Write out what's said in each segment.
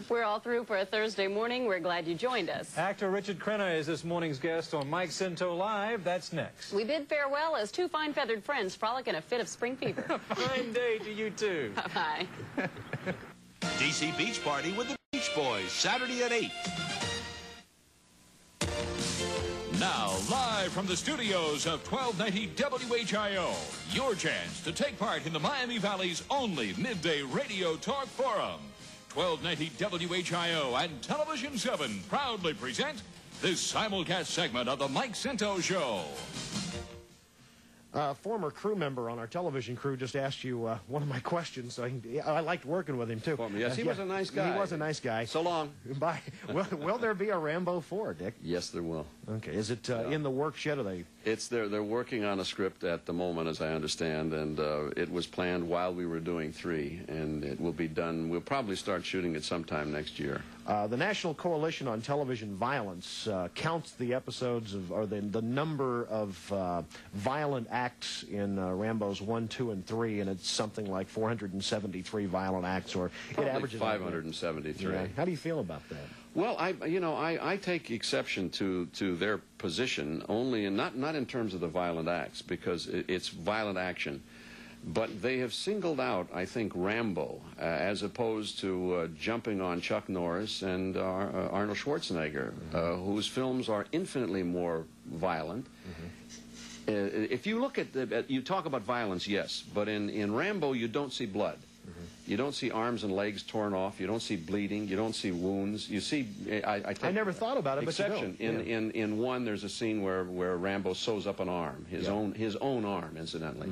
We're all through for a Thursday morning. We're glad you joined us. Actor Richard Crenna is this morning's guest on Mike Scinto Live. That's next. We bid farewell as two fine feathered friends frolic in a fit of spring fever. Fine day to you too. Bye-bye. DC Beach Party with the Beach Boys, Saturday at 8. Now, live from the studios of 1290 WHIO, your chance to take part in the Miami Valley's only midday radio talk forum. 1290 WHIO and Television 7 proudly present this simulcast segment of the Mike Scinto Show. A former crew member on our television crew just asked you one of my questions. So I liked working with him, too. Yes, he was a nice guy. He was a nice guy. So long. Bye. Will there be a Rambo 4, Dick? Yes, there will. Okay. Is it in the works yet? Or they? It's there. They're working on a script at the moment, as I understand, and it was planned while we were doing 3, and it will be done. We'll probably start shooting it sometime next year. The National Coalition on Television Violence counts the episodes of, or the number of violent acts in Rambo's 1, 2, and 3, and it's something like 473 violent acts, or Probably it averages 573. Yeah. How do you feel about that? Well, I take exception to their position only, and not in terms of the violent acts, because it's violent action. But they have singled out, I think, Rambo, as opposed to jumping on Chuck Norris and Arnold Schwarzenegger, whose films are infinitely more violent. If you look at, you talk about violence, yes, but in Rambo you don't see blood. You don't see arms and legs torn off. You don't see bleeding. You don't see wounds. You see, I never thought about it, exception. But you don't. In 1, there's a scene where Rambo sews up an arm, his own arm, incidentally.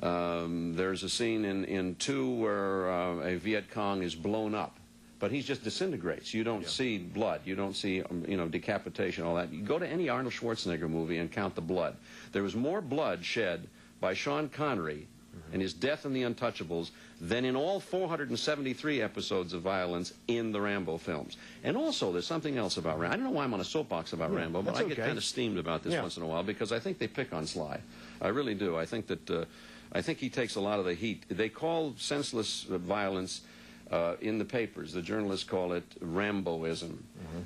There's a scene in 2 where a Viet Cong is blown up, but he just disintegrates. You don't see blood. You don't see decapitation, all that. You go to any Arnold Schwarzenegger movie and count the blood. There was more blood shed by Sean Connery and his death in The Untouchables than in all 473 episodes of violence in the Rambo films. And also, there's something else about Rambo. I don't know why I'm on a soapbox about Rambo, but I get kind of steamed about this once in a while, because I think they pick on Sly. I really do. I think that I think he takes a lot of the heat. They call senseless violence in the papers. The journalists call it Ramboism,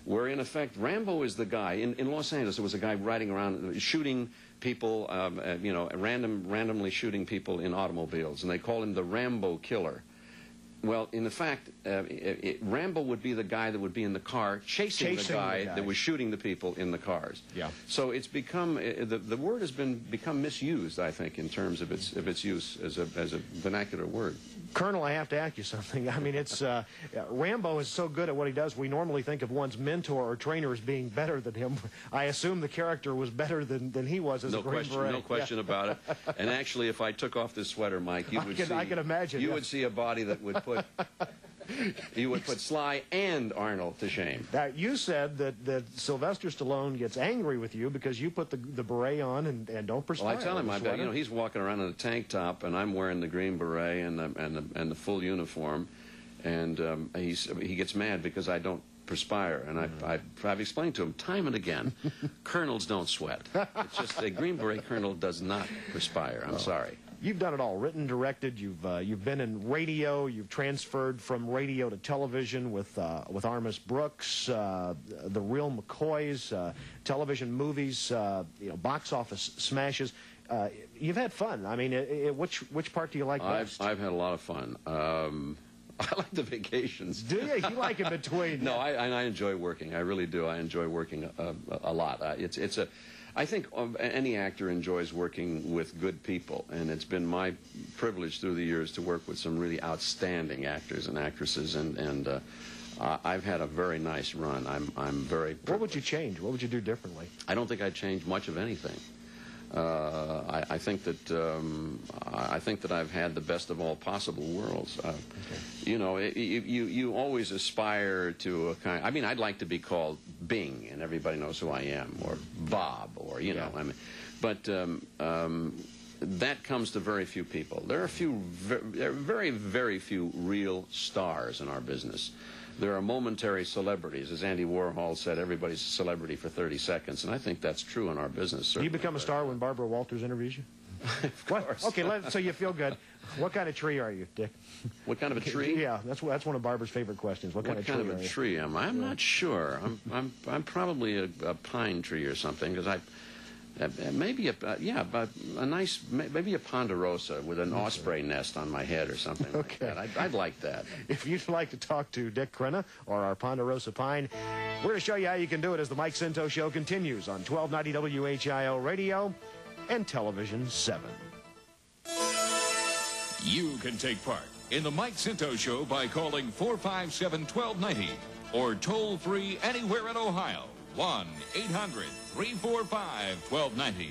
where in effect Rambo is the guy. In Los Angeles, there was a guy riding around shooting people, randomly shooting people in automobiles, and they call him the Rambo killer. Well, in fact, Rambo would be the guy that would be in the car chasing the guy that was shooting the people in the cars. Yeah. So it's become the word has become misused, I think, in terms of its use as a vernacular word. Colonel, I have to ask you something. I mean, it's Rambo is so good at what he does. We normally think of one's mentor or trainer as being better than him. I assume the character was better than he was as a Green Beret. No question about it. And actually, if I took off this sweater, Mike, you would see. I can imagine. You would see a body that would put. You would put Sly and Arnold to shame. Now, you said that Sylvester Stallone gets angry with you because you put the beret on and don't perspire. Well, I tell him, he's walking around in a tank top, and I'm wearing the green beret and the full uniform, and he gets mad because I don't perspire. And I've explained to him time and again, colonels don't sweat. It's just a Green Beret colonel does not perspire. I'm sorry. You've done it all, written, directed. You've been in radio. You've transferred from radio to television with Armis Brooks, the Real McCoys, television movies, box office smashes. You've had fun. I mean, which part do you like best? I've had a lot of fun. I like the vacations. Do you? You like in between? No, I enjoy working. I really do. I enjoy working a lot. I think any actor enjoys working with good people, and it's been my privilege through the years to work with some really outstanding actors and actresses, and I've had a very nice run. I'm very privileged. What would you change? What would you do differently? I don't think I'd change much of anything. I think that I've had the best of all possible worlds. You always aspire to a kind. I mean, I'd like to be called Bing, and everybody knows who I am, or Bob, or know. I mean, but that comes to very few people. There are very, very few real stars in our business. There are momentary celebrities. As Andy Warhol said, everybody's a celebrity for 30 seconds, and I think that's true in our business. Do you become a star when Barbara Walters interviews you? Of course. Okay, so you feel good. What kind of tree are you, Dick? What kind of a tree? Yeah, that's one of Barbara's favorite questions. What kind of tree am I? I'm not sure. I'm probably a pine tree or something, because maybe a ponderosa with an osprey nest on my head or something like that. I'd like that. If you'd like to talk to Dick Crenna or our ponderosa pine, we're going to show you how you can do it as the Mike Scinto Show continues on 1290 WHIO Radio and Television 7. You can take part in the Mike Scinto Show by calling 457-1290 or toll free anywhere in Ohio. 1-800-345-1290.